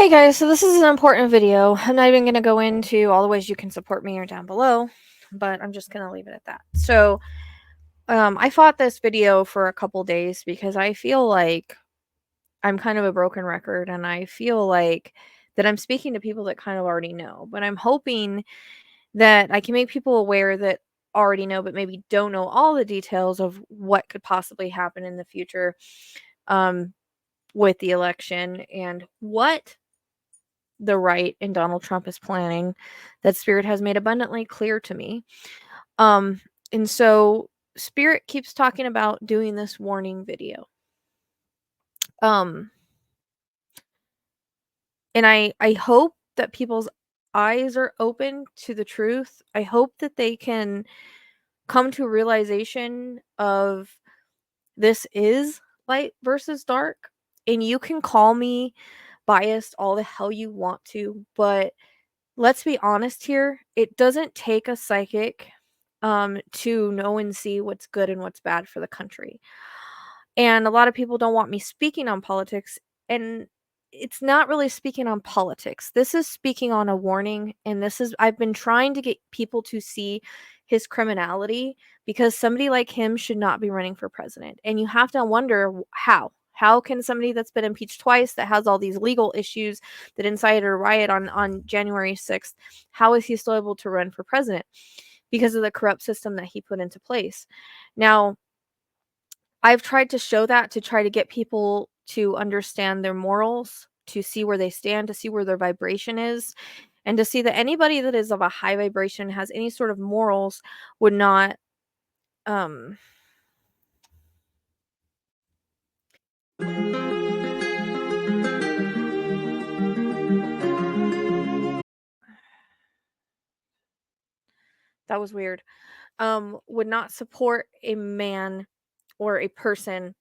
Hey guys, so this is an important video. I'm not even going to go into all the ways you can support me or down below, but I'm just going to leave it at that. So, I fought this video for a couple days because I feel like I'm kind of a broken record and I feel like that I'm speaking to people that kind of already know, but I'm hoping that I can make people aware that already know but maybe don't know all the details of what could possibly happen in the future um with the election and what the right and Donald Trump is planning that Spirit has made abundantly clear to me. Um, and so Spirit keeps talking about doing this warning video. Um, and I hope that people's eyes are open to the truth. I hope that they can come to a realization of this is light versus dark. And you can call me biased all the hell you want to, but let's be honest here, it doesn't take a psychic to know and see what's good and what's bad for the country. And a lot of people don't want me speaking on politics, and it's not really speaking on politics. This is speaking on a warning, and this is I've been trying to get people to see his criminality because somebody like him should not be running for president. And you have to wonder how. How can somebody that's been impeached twice, that has all these legal issues, that incited a riot on January 6th, how is he still able to run for president? Because of the corrupt system that he put into place. Now, I've tried to show that to try to get people to understand their morals, to see where they stand, to see where their vibration is, and to see that anybody that is of a high vibration, has any sort of morals, would not um that was weird. Would not support a man or a person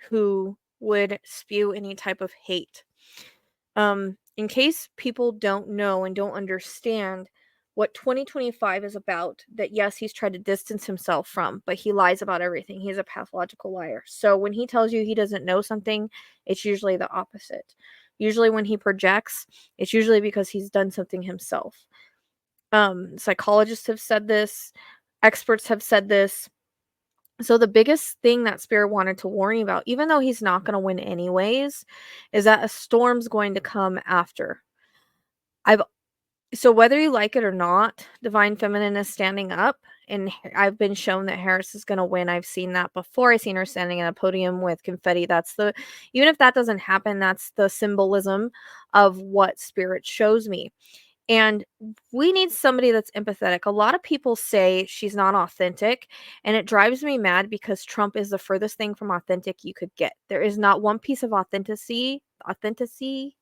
who would spew any type of hate. In case people don't know and don't understand what 2025 is about, that yes, he's tried to distance himself from, but he lies about everything. He's a pathological liar. So when he tells you he doesn't know something, it's usually the opposite. Usually when he projects, it's usually because he's done something himself. Psychologists have said this, experts have said this. So the biggest thing that Spirit wanted to warn you about, even though he's not going to win anyways, is that a storm's going to come after. I've so whether you like it or not, Divine Feminine is standing up, and I've been shown that Harris is going to win. I've seen that before. I've seen her standing at a podium with confetti. That's the Even if that doesn't happen, that's the symbolism of what Spirit shows me. And we need somebody that's empathetic. A lot of people say she's not authentic, and it drives me mad because Trump is the furthest thing from authentic you could get. There is not one piece of authenticity, authenticity,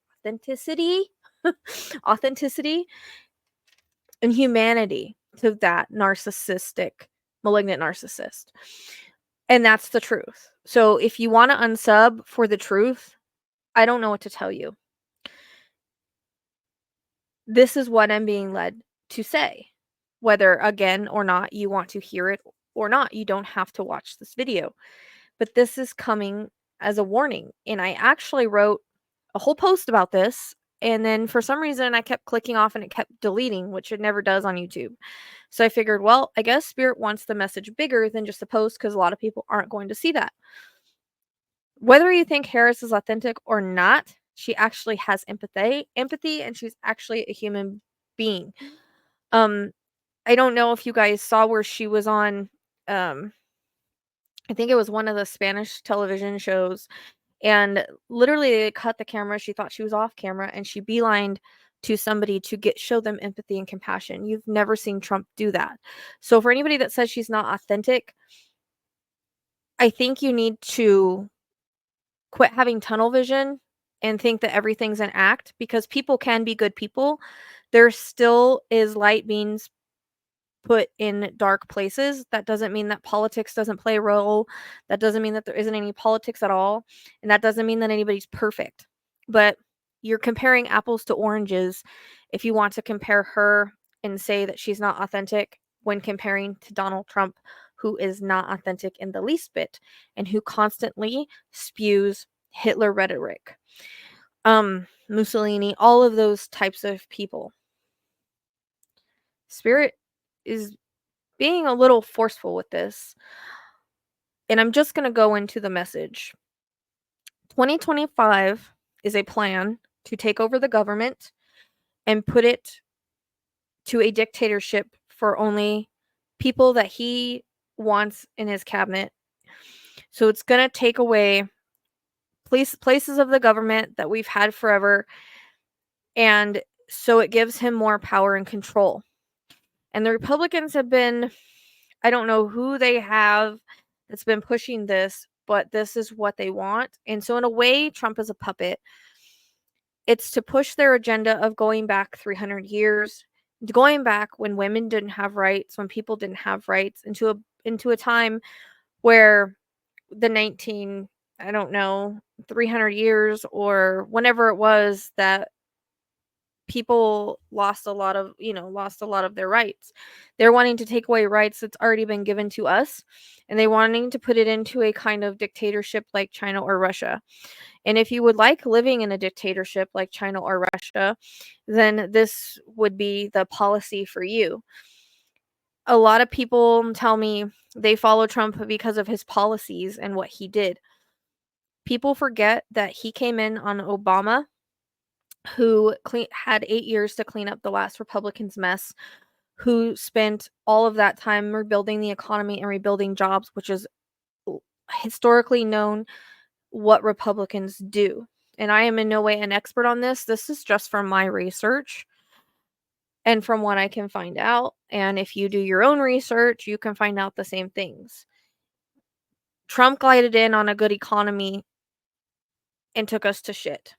and humanity to that narcissistic, malignant narcissist. And that's the truth. So if you want to unsub for the truth, I don't know what to tell you. This is what I'm being led to say. Whether, again, or not you want to hear it or not, you don't have to watch this video. But this is coming as a warning. And I actually wrote a whole post about this. And then for some reason, I kept clicking off and it kept deleting, which it never does on YouTube. So I figured, well, I guess Spirit wants the message bigger than just a post because a lot of people aren't going to see that. Whether you think Harris is authentic or not, she actually has empathy, and she's actually a human being. I don't know if you guys saw where she was on, um, I think it was one of the Spanish television shows, and literally they cut the camera. She thought she was off camera, and she beelined to somebody to show them empathy and compassion. You've never seen Trump do that. So for anybody that says she's not authentic, I think you need to quit having tunnel vision and think that everything's an act, because people can be good people. There still is light beings put in dark places. That doesn't mean that politics doesn't play a role. That doesn't mean that there isn't any politics at all. And that doesn't mean that anybody's perfect. But you're comparing apples to oranges if you want to compare her and say that she's not authentic when comparing to Donald Trump, who is not authentic in the least bit and who constantly spews Hitler rhetoric. Mussolini, all of those types of people. Spirit is being a little forceful with this, and I'm just going to go into the message. 2025 is a plan to take over the government and put it to a dictatorship for only people that he wants in his cabinet. So it's going to take away places of the government that we've had forever, and so it gives him more power and control. And the Republicans have been, I don't know who they have that's been pushing this, but this is what they want. And so in a way, Trump is a puppet. It's to push their agenda of going back 300 years, going back when women didn't have rights, when people didn't have rights, into a time where the 19, I don't know, 300 years or whenever it was that people lost a lot of their rights. They're wanting to take away rights that's already been given to us, and they wanting to put it into a kind of dictatorship like China or Russia. And if you would like living in a dictatorship like China or Russia, then this would be the policy for you. A lot of people tell me they follow Trump because of his policies and what he did. People forget that he came in on Obama, who had 8 years to clean up the last Republicans' mess, who spent all of that time rebuilding the economy and rebuilding jobs, which is historically known what Republicans do. And I am in no way an expert on this. This is just from my research and from what I can find out. And if you do your own research, you can find out the same things. Trump glided in on a good economy and took us to shit.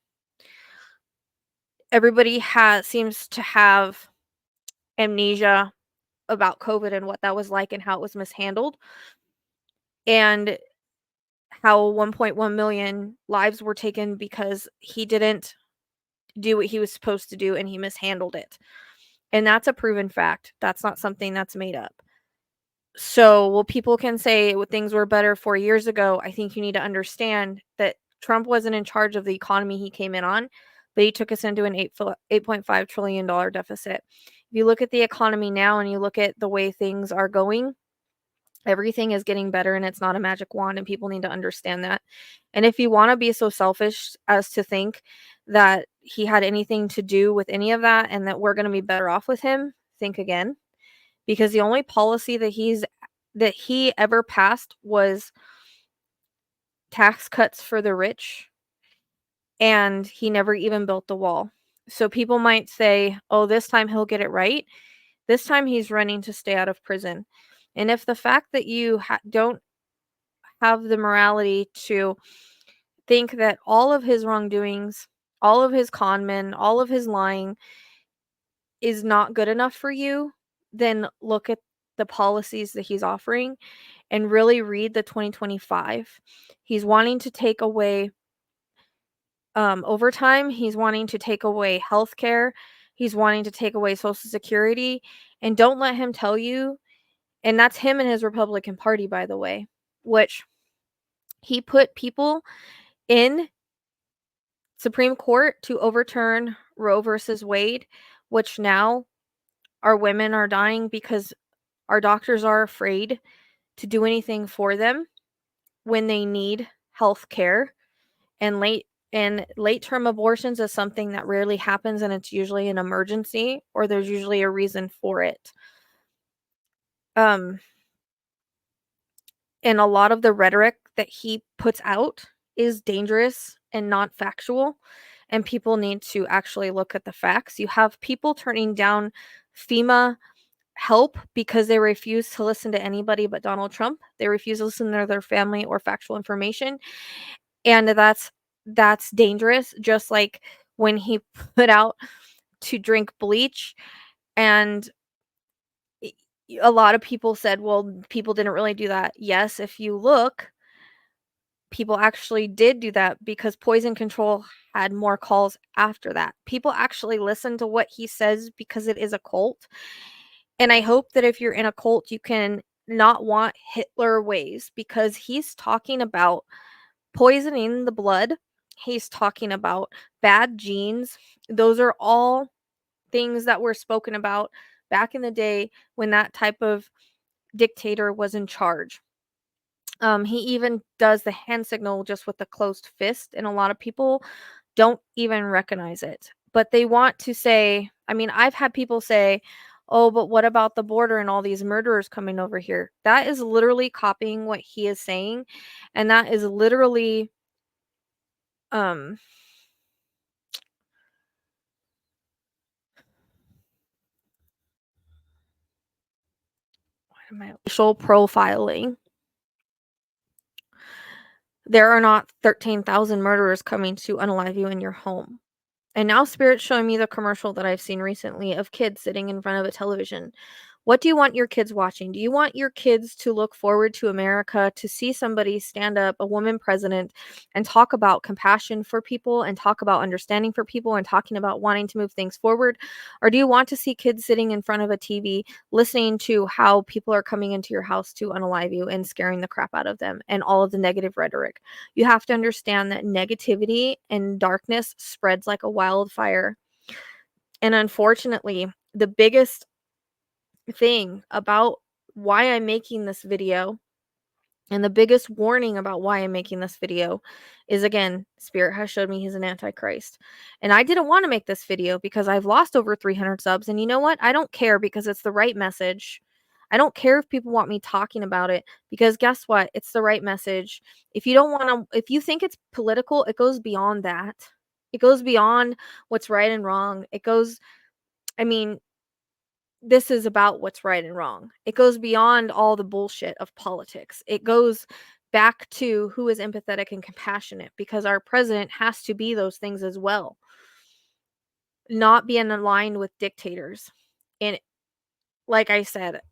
Everybody seems to have amnesia about COVID and what that was like and how it was mishandled, and how 1.1 million lives were taken because he didn't do what he was supposed to do and he mishandled it. And that's a proven fact. That's not something that's made up. So, while people can say things were better 4 years ago, I think you need to understand that Trump wasn't in charge of the economy he came in on, but he took us into an $8.5 trillion deficit. If you look at the economy now and you look at the way things are going, everything is getting better, and it's not a magic wand, and people need to understand that. And if you want to be so selfish as to think that he had anything to do with any of that and that we're going to be better off with him, think again. Because the only policy that he ever passed was tax cuts for the rich, and he never even built the wall. So people might say, oh, this time he'll get it right. This time he's running to stay out of prison. And if the fact that you don't have the morality to think that all of his wrongdoings, all of his con men, all of his lying is not good enough for you, then look at the policies that he's offering and really read the 2025. He's wanting to take away overtime. He's wanting to take away healthcare. He's wanting to take away Social Security. And don't let him tell you, and that's him and his Republican Party, by the way, which he put people in Supreme Court to overturn Roe versus Wade, which now our women are dying because our doctors are afraid to do anything for them when they need health care. And late term abortions is something that rarely happens, and it's usually an emergency or there's usually a reason for it. And a lot of the rhetoric that he puts out is dangerous and not factual, and people need to actually look at the facts. You have people turning down FEMA help because they refuse to listen to anybody but Donald Trump. They refuse to listen to their family or factual information. And that's dangerous. Just like when he put out to drink bleach, and a lot of people said, well, people didn't really do that. Yes, if you look, people actually did do that because poison control had more calls after that. People actually listen to what he says because it is a cult. And I hope that if you're in a cult, you can not want Hitler ways, because he's talking about poisoning the blood. He's talking about bad genes. Those are all things that were spoken about back in the day when that type of dictator was in charge. He even does the hand signal just with the closed fist, and a lot of people don't even recognize it. But they want to say, I mean, I've had people say, "Oh, but what about the border and all these murderers coming over here?" That is literally copying what he is saying, and that is literally um what am I racial profiling. There are not 13,000 murderers coming to unalive you in your home. And now Spirit's showing me the commercial that I've seen recently of kids sitting in front of a television. What do you want your kids watching? Do you want your kids to look forward to America, to see somebody stand up, a woman president, and talk about compassion for people and talk about understanding for people and talking about wanting to move things forward? Or do you want to see kids sitting in front of a TV listening to how people are coming into your house to unalive you and scaring the crap out of them and all of the negative rhetoric? You have to understand that negativity and darkness spreads like a wildfire. And unfortunately, the biggest thing about why I'm making this video and the biggest warning about why I'm making this video is, again, Spirit has showed me he's an antichrist. And I didn't want to make this video because I've lost over 300 subs. And you know what? I don't care because it's the right message. I don't care if people want me talking about it because guess what? It's the right message. If you don't want to, if you think it's political, it goes beyond that. It goes beyond what's right and wrong. It goes, I mean, this is about what's right and wrong. It goes beyond all the bullshit of politics. It goes back to who is empathetic and compassionate because our president has to be those things as well, not being aligned with dictators. And like I said,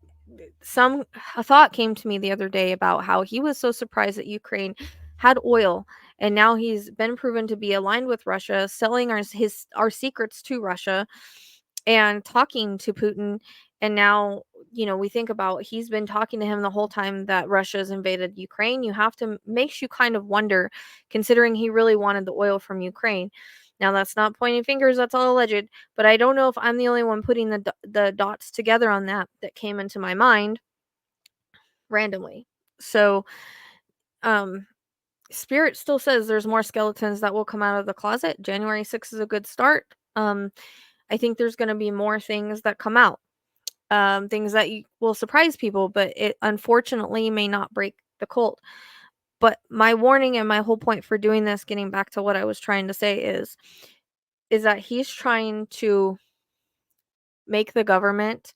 a thought came to me the other day about how he was so surprised that Ukraine had oil and now he's been proven to be aligned with Russia, selling our secrets to Russia and talking to Putin. And now, we think about he's been talking to him the whole time that Russia's invaded Ukraine. You have to makes you kind of wonder, considering he really wanted the oil from Ukraine. Now that's not pointing fingers, that's all alleged, but I don't know if I'm the only one putting the dots together on that came into my mind randomly. So, um Spirit still says there's more skeletons that will come out of the closet. January 6th is a good start. I think there's going to be more things that come out. Things that will surprise people, but it unfortunately may not break the cult. But my warning and my whole point for doing this, getting back to what I was trying to say, is that he's trying to make the government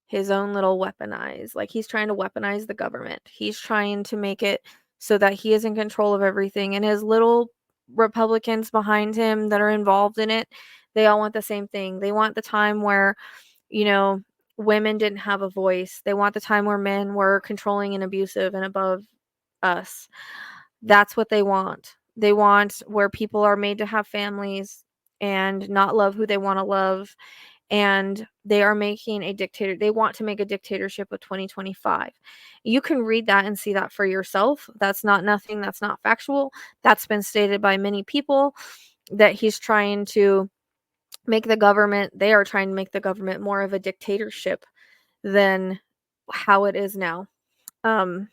his own little weaponize. Like he's trying to weaponize the government. He's trying to make it so that he is in control of everything. And his little Republicans behind him that are involved in it, they all want the same thing. They want the time where, you know, women didn't have a voice. They want the time where men were controlling and abusive and above us. That's what they want. They want where people are made to have families and not love who they want to love, and they are making a dictator. They want to make a dictatorship of 2025. You can read that and see that for yourself. That's not nothing. That's not factual. That's been stated by many people that he's trying to make the government. They are trying to make the government more of a dictatorship than how it is now. Um,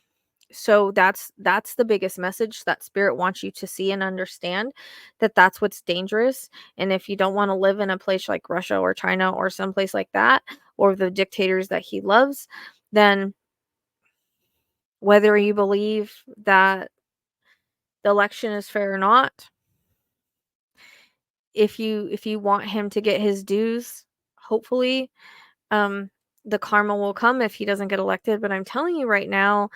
so that's the biggest message that Spirit wants you to see and understand, that that's what's dangerous. And if you don't want to live in a place like Russia or China or someplace like that, or the dictators that he loves, then whether you believe that the election is fair or not, if you want him to get his dues, hopefully um the karma will come if he doesn't get elected. But I'm telling you right now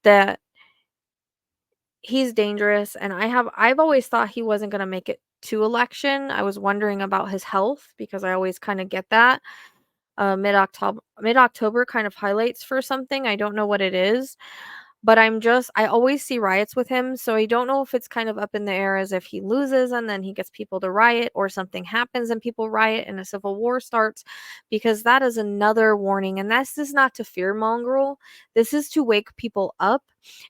that he's dangerous, and I've always thought he wasn't gonna make it to election. I was wondering about his health because I always kinda get that. Mid-October kind of highlights for something. I don't know what it is, But I always see riots with him, so I don't know if it's kind of up in the air as if he loses and then he gets people to riot, or something happens and people riot and a civil war starts, because that is another warning. And this is not to fear mongrel. This is to wake people up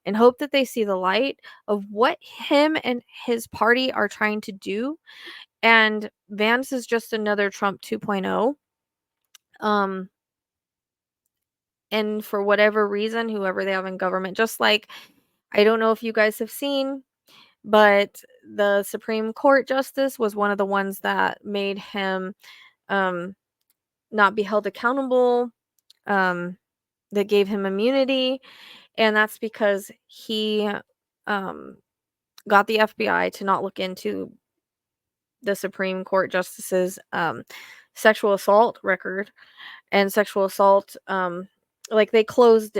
and hope that they see the light of what him and his party are trying to do. And Vance is just another Trump 2.0. And for whatever reason, whoever they have in government, just like, I don't know if you guys have seen, but the Supreme Court justice was one of the ones that made him um, not be held accountable, um, that gave him immunity. And that's because he um, got the FBI to not look into the Supreme Court justice's sexual assault record and sexual assault. Like they closed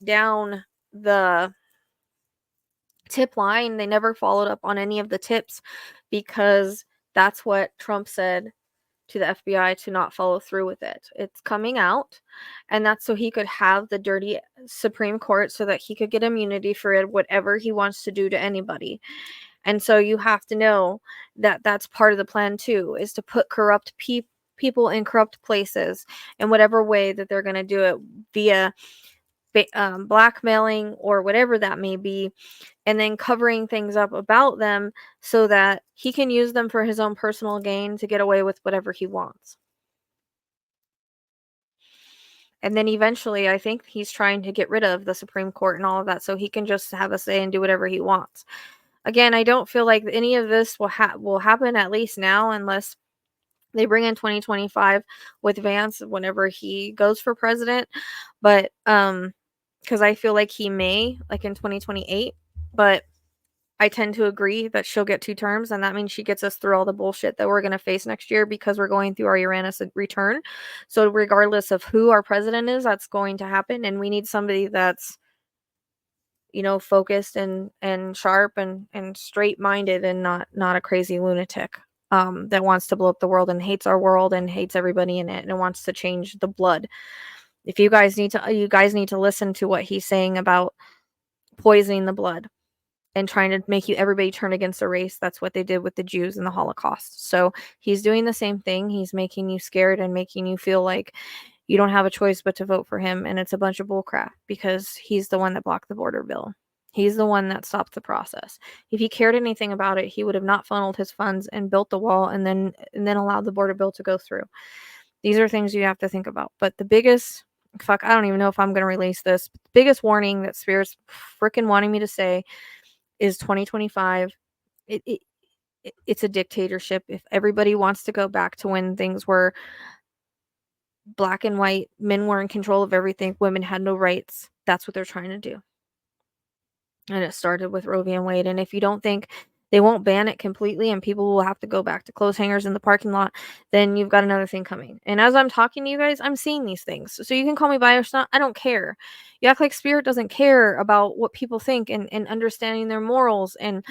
down the tip line. They never followed up on any of the tips because that's what Trump said to the FBI to not follow through with it. It's coming out, and that's so he could have the dirty Supreme Court so that he could get immunity for it, whatever he wants to do to anybody. And so you have to know that that's part of the plan too, is to put corrupt people in corrupt places in whatever way that they're going to do it, via blackmailing or whatever that may be, and then covering things up about them so that he can use them for his own personal gain to get away with whatever he wants. And then eventually, I think he's trying to get rid of the Supreme Court and all of that so he can just have a say and do whatever he wants. Again, I don't feel like any of this will happen, at least now, unless they bring in 2025 with Vance whenever he goes for president. But because I feel like he may, like in 2028, but I tend to agree that she'll get 2 terms, and that means she gets us through all the bullshit that we're going to face next year, because we're going through our Uranus return. So regardless of who our president is, that's going to happen, and we need somebody that's, focused and sharp and straight-minded, and not a crazy lunatic that wants to blow up the world and hates our world and hates everybody in it and wants to change the blood. If you guys need to listen to what he's saying about poisoning the blood and trying to make everybody turn against a race. That's what they did with the Jews in the Holocaust. So he's doing the same thing. He's making you scared and making you feel like you don't have a choice but to vote for him. And it's a bunch of bullcrap, because he's the one that blocked the border bill. He's the one that stopped the process. If he cared anything about it, he would have not funneled his funds and built the wall and then allowed the border bill to go through. These are things you have to think about. But the biggest, I don't even know if I'm going to release this. But the biggest warning that Spirit's freaking wanting me to say is 2025. It's a dictatorship. If everybody wants to go back to when things were black and white, men were in control of everything, women had no rights, that's what they're trying to do. And it started with Roe v. Wade. And if you don't think they won't ban it completely and people will have to go back to clothes hangers in the parking lot, then you've got another thing coming. And as I'm talking to you guys, I'm seeing these things. So you can call me biased. I don't care. You act like Spirit doesn't care about what people think and understanding their morals and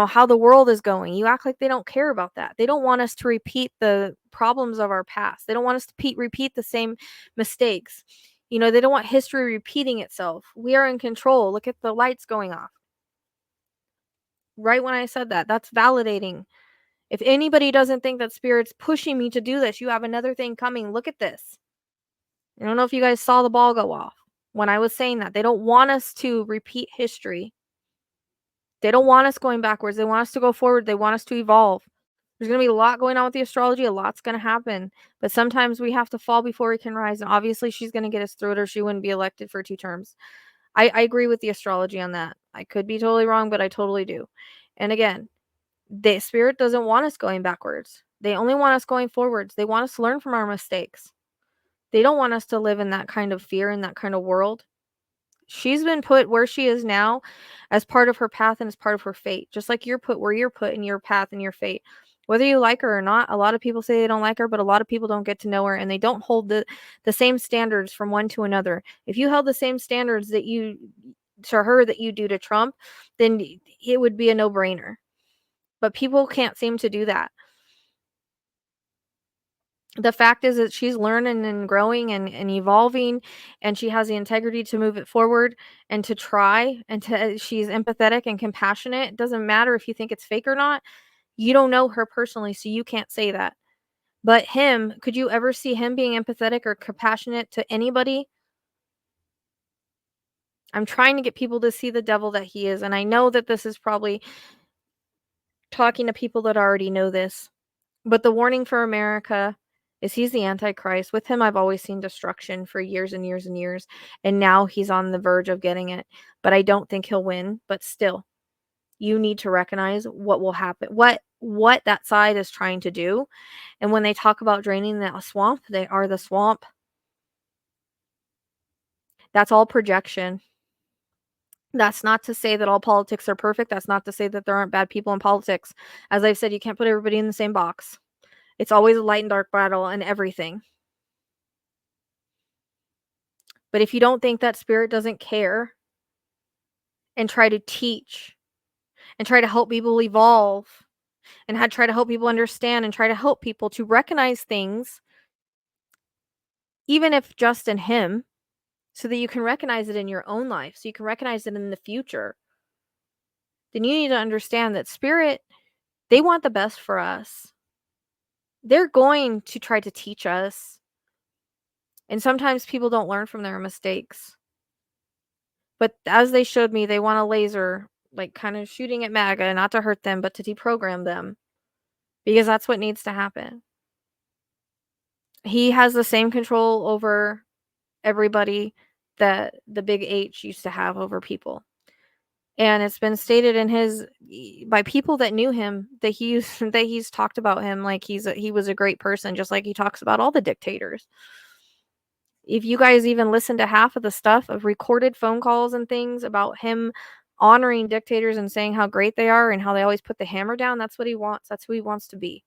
how the world is going. You act like they don't care about that. They don't want us to repeat the problems of our past. They don't want us to repeat the same mistakes. They don't want history repeating itself. We are in control. Look at the lights going off. Right when I said that, that's validating. If anybody doesn't think that Spirit's pushing me to do this, you have another thing coming. Look at this. I don't know if you guys saw the ball go off when I was saying that. They don't want us to repeat history. They don't want us going backwards. They want us to go forward. They want us to evolve. There's going to be a lot going on with the astrology. A lot's going to happen. But sometimes we have to fall before we can rise. And obviously she's going to get us through it, or she wouldn't be elected for 2 terms. I agree with the astrology on that. I could be totally wrong, but I totally do. And again, the Spirit doesn't want us going backwards. They only want us going forwards. They want us to learn from our mistakes. They don't want us to live in that kind of fear, in that kind of world. She's been put where she is now as part of her path and as part of her fate. Just like you're put where you're put in your path and your fate. Whether you like her or not, a lot of people say they don't like her, but a lot of people don't get to know her, and they don't hold the same standards from one to another. If you held the same standards that you to her that you do to Trump, then it would be a no-brainer. But people can't seem to do that. The fact is that she's learning and growing and evolving, and she has the integrity to move it forward and to try, and she's empathetic and compassionate. It doesn't matter if you think it's fake or not. You don't know her personally, so you can't say that. But him, could you ever see him being empathetic or compassionate to anybody? I'm trying to get people to see the devil that he is, and I know that this is probably talking to people that already know this. But the warning for America is he's the Antichrist. With him, I've always seen destruction for years and years and years, and now he's on the verge of getting it. But I don't think he'll win. But still, you need to recognize what will happen, what that side is trying to do. And when they talk about draining that swamp, they are the swamp. That's all projection. That's not to say that all politics are perfect. That's not to say that there aren't bad people in politics. As I've said, you can't put everybody in the same box. It's always a light and dark battle and everything. But if you don't think that spirit doesn't care and try to teach and try to help people evolve and try to help people understand and try to help people to recognize things, even if just in him, so that you can recognize it in your own life, so you can recognize it in the future, then you need to understand that spirit, they want the best for us. They're going to try to teach us. And sometimes people don't learn from their mistakes. But as they showed me, they want a laser, like kind of shooting at MAGA, not to hurt them, but to deprogram them. Because that's what needs to happen. He has the same control over everybody that the big H used to have over people. And it's been stated in his by people that knew him that he's talked about him like he was a great person, just like he talks about all the dictators. If you guys even listen to half of the stuff of recorded phone calls and things about him honoring dictators and saying how great they are and how they always put the hammer down, that's what he wants. That's who he wants to be.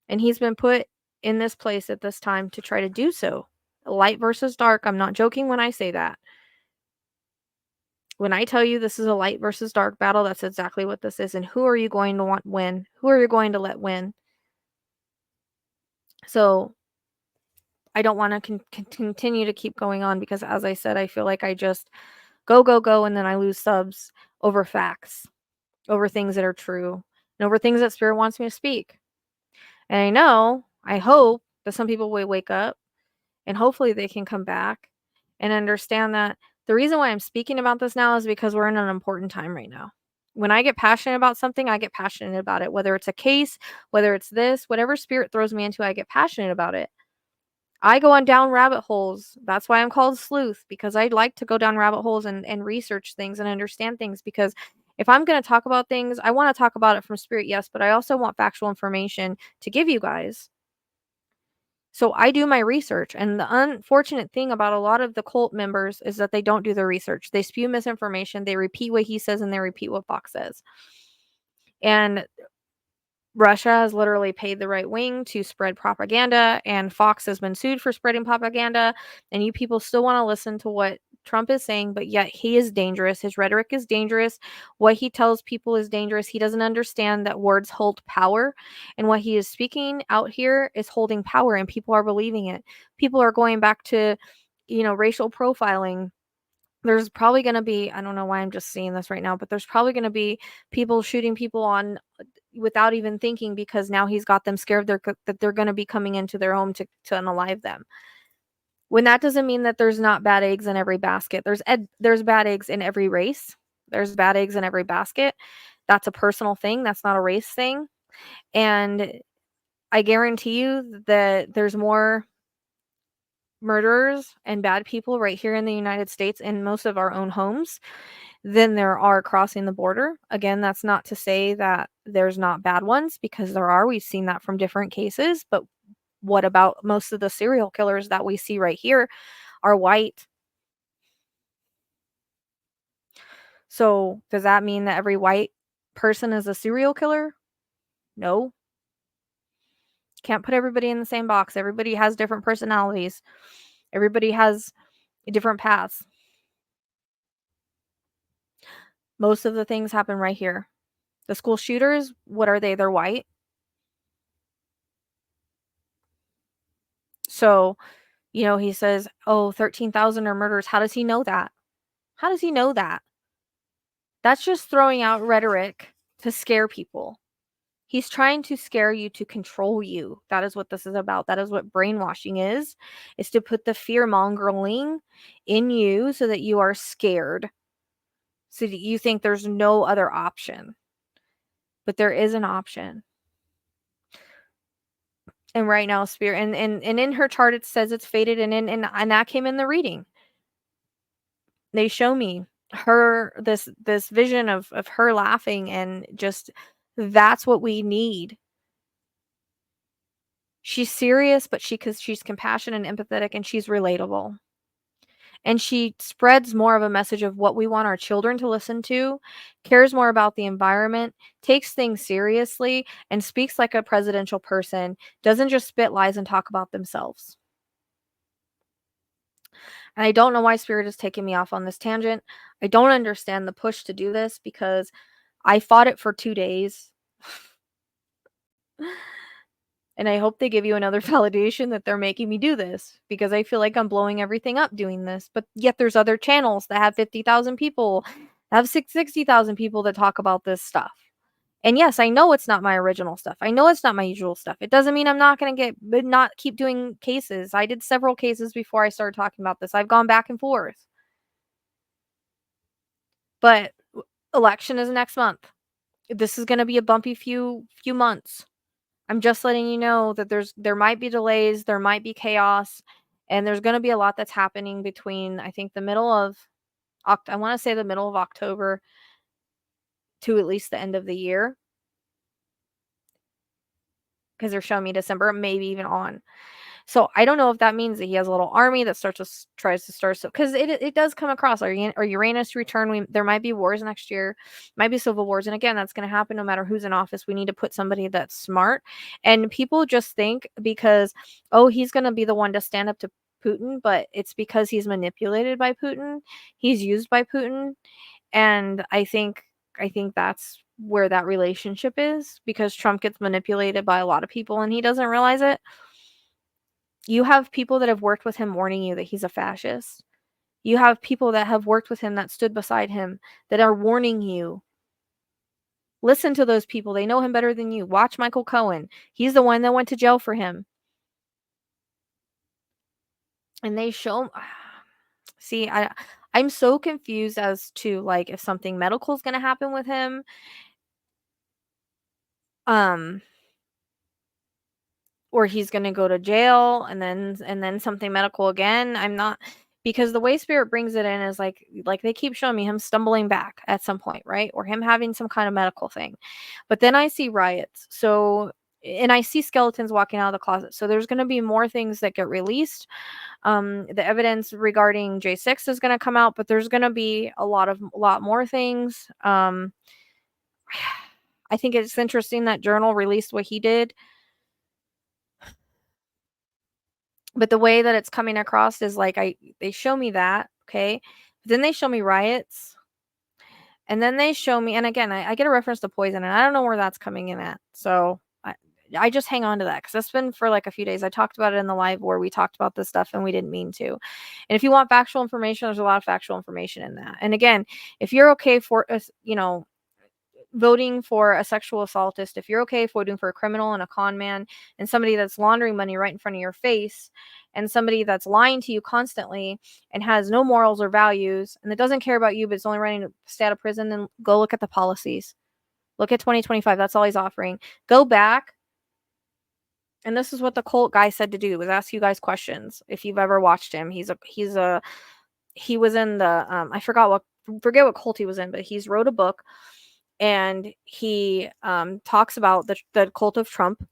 And he's been put in this place at this time to try to do so. Light versus dark. I'm not joking when I say that. When I tell you this is a light versus dark battle, that's exactly what this is. And who are you going to want win? Who are you going to let win? So I don't want to continue to keep going on because, as I said, I feel like I just go, and then I lose subs over facts, over things that are true, and over things that Spirit wants me to speak. And I hope that some people will wake up and hopefully they can come back and understand that the reason why I'm speaking about this now is because we're in an important time right now. When I get passionate about something, I get passionate about it. Whether it's a case, whether it's this, whatever Spirit throws me into, I get passionate about it. I go on down rabbit holes. That's why I'm called Sleuth, because I like to go down rabbit holes and research things and understand things. Because if I'm going to talk about things, I want to talk about it from Spirit, yes, but I also want factual information to give you guys. So I do my research. And the unfortunate thing about a lot of the cult members is that they don't do their research. They spew misinformation. They repeat what he says and they repeat what Fox says. And Russia has literally paid the right wing to spread propaganda, and Fox has been sued for spreading propaganda. And you people still want to listen to what Trump is saying, but yet he is dangerous. His rhetoric is dangerous. What he tells people is dangerous. He doesn't understand that words hold power, and what he is speaking out here is holding power, and people are believing it. People are going back to, racial profiling. There's probably going to be, I don't know why I'm just seeing this right now, but there's probably going to be people shooting people on without even thinking, because now he's got them scared that they're going to be coming into their home to unalive them. When that doesn't mean that there's not bad eggs in every basket. There's bad eggs in every race. There's bad eggs in every basket. That's a personal thing. That's not a race thing. And I guarantee you that there's more murderers and bad people right here in the United States in most of our own homes than there are crossing the border. Again, that's not to say that there's not bad ones, because there are. We've seen that from different cases. But what about most of the serial killers that we see right here are white? So does that mean that every white person is a serial killer? No. Can't put everybody in the same box. Everybody has different personalities. Everybody has different paths. Most of the things happen right here. The school shooters, what are they? They're white. So, he says, oh, 13,000 are murders. How does he know that? How does he know that? That's just throwing out rhetoric to scare people. He's trying to scare you to control you. That is what this is about. That is what brainwashing is to put the fear mongering in you so that you are scared. So that you think there's no other option. But there is an option. And right now, Spirit, and in her chart, it says it's fated, and that came in the reading. They show me her, this vision of her laughing, and just, that's what we need. She's serious, but she's compassionate and empathetic, and she's relatable. And she spreads more of a message of what we want our children to listen to, cares more about the environment, takes things seriously, and speaks like a presidential person, doesn't just spit lies and talk about themselves. And I don't know why Spirit is taking me off on this tangent. I don't understand the push to do this because I fought it for 2 days. And I hope they give you another validation that they're making me do this, because I feel like I'm blowing everything up doing this. But yet there's other channels that have 50,000 people, have 60,000 people that talk about this stuff. And yes, I know it's not my original stuff. I know it's not my usual stuff. It doesn't mean I'm not going to not keep doing cases. I did several cases before I started talking about this. I've gone back and forth. But election is next month. This is going to be a bumpy few months. I'm just letting you know that there might be delays, there might be chaos, and there's going to be a lot that's happening between, I think, the middle of October to at least the end of the year, because they're showing me December, maybe even on. So I don't know if that means that he has a little army that tries to start, because it does come across, or Uranus return, there might be wars next year, might be civil wars, and again, that's going to happen no matter who's in office. We need to put somebody that's smart, and people just think because, oh, he's going to be the one to stand up to Putin, but it's because he's manipulated by Putin, he's used by Putin, and I think that's where that relationship is, because Trump gets manipulated by a lot of people and he doesn't realize it. You have people that have worked with him warning you that he's a fascist. You have people that have worked with him that stood beside him that are warning you. Listen to those people. They know him better than you. Watch Michael Cohen. He's the one that went to jail for him. And they show... See, I'm so confused as to, like, if something medical is going to happen with him. Or he's going to go to jail and then something medical again. I'm not, because the way Spirit brings it in is like they keep showing me him stumbling back at some point, right? Or him having some kind of medical thing. But then I see riots. So, and I see skeletons walking out of the closet. So there's going to be more things that get released. The evidence regarding J6 is going to come out, but there's going to be a lot more things. I think it's interesting that Journal released what he did. But the way that it's coming across is like they show me that, okay? But then they show me riots. And then they show me, and again, I get a reference to poison, and I don't know where that's coming in at. So I just hang on to that, because that's been for like a few days. I talked about it in the live where we talked about this stuff and we didn't mean to. And if you want factual information, there's a lot of factual information in that. And again, if you're okay for, voting for a sexual assaultist, if you're okay voting for a criminal and a con man and somebody that's laundering money right in front of your face, and somebody that's lying to you constantly and has no morals or values and that doesn't care about you but it's only running to stay out of prison, then go look at the policies. Look at 2025. That's all he's offering. Go back. And this is what the cult guy said to do, was ask you guys questions. If you've ever watched him, he was in the I forget what cult he was in, but he's wrote a book, and he talks about the cult of Trump.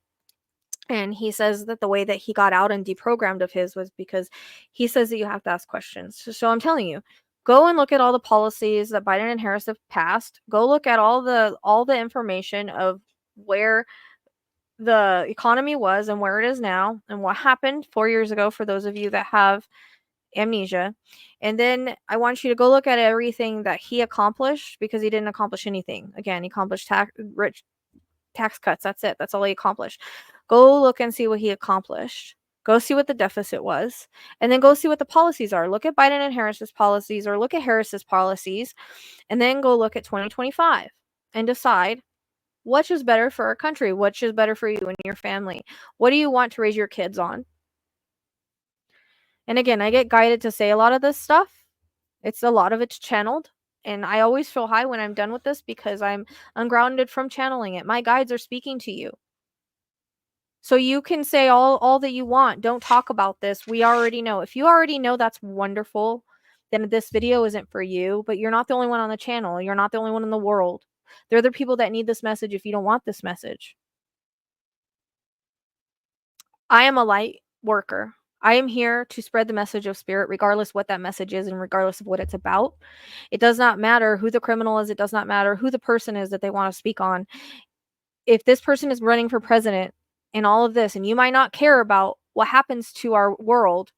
And he says that the way that he got out and deprogrammed of his was because he says that you have to ask questions. So I'm telling you, go and look at all the policies that Biden and Harris have passed. Go look at all the information of where the economy was and where it is now and what happened 4 years ago, for those of you that have amnesia. And then I want you to go look at everything that he accomplished, because he didn't accomplish anything. Again, he accomplished tax cuts. That's it. That's all he accomplished. Go look and see what he accomplished. Go see what the deficit was, and then go see what the policies are. Look at Biden and Harris's policies, or look at Harris's policies, and then go look at 2025 and decide which is better for our country, which is better for you and your family. What do you want to raise your kids on? And again, I get guided to say a lot of this stuff. A lot of it's channeled. And I always feel high when I'm done with this because I'm ungrounded from channeling it. My guides are speaking to you. So you can say all that you want. Don't talk about this. We already know. If you already know, that's wonderful. Then this video isn't for you. But you're not the only one on the channel. You're not the only one in the world. There are other people that need this message if you don't want this message. I am a light worker. I am here to spread the message of spirit, regardless what that message is and regardless of what it's about. It does not matter who the criminal is. It does not matter who the person is that they want to speak on. If this person is running for president and all of this, and you might not care about what happens to our world,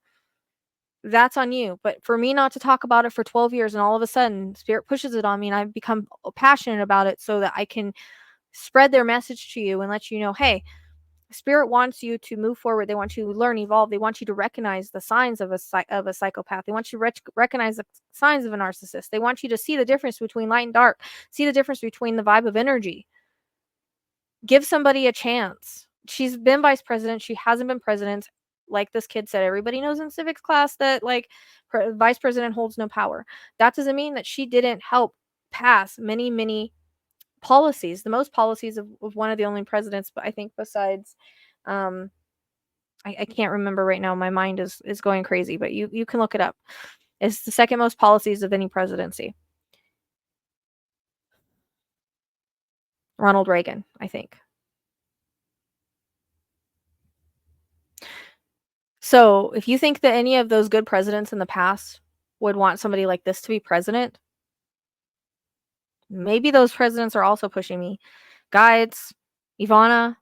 that's on you. But for me not to talk about it for 12 years and all of a sudden spirit pushes it on me and I've become passionate about it so that I can spread their message to you and let you know, hey, spirit wants you to move forward. They want you to learn, evolve. They want you to recognize the signs of a psychopath. They want you to recognize the signs of a narcissist. They want you to see the difference between light and dark, see the difference between the vibe of energy. Give somebody a chance. She's been vice president. She hasn't been president. Like this kid said, everybody knows in civics class that vice president holds no power. That doesn't mean that she didn't help pass many policies, the most policies of one of the only presidents, but I think besides, I can't remember right now. My mind is going crazy, but you can look it up. It's the second most policies of any presidency. Ronald Reagan, I think. So if you think that any of those good presidents in the past would want somebody like this to be president, maybe those presidents are also pushing me. Guides, Ivana,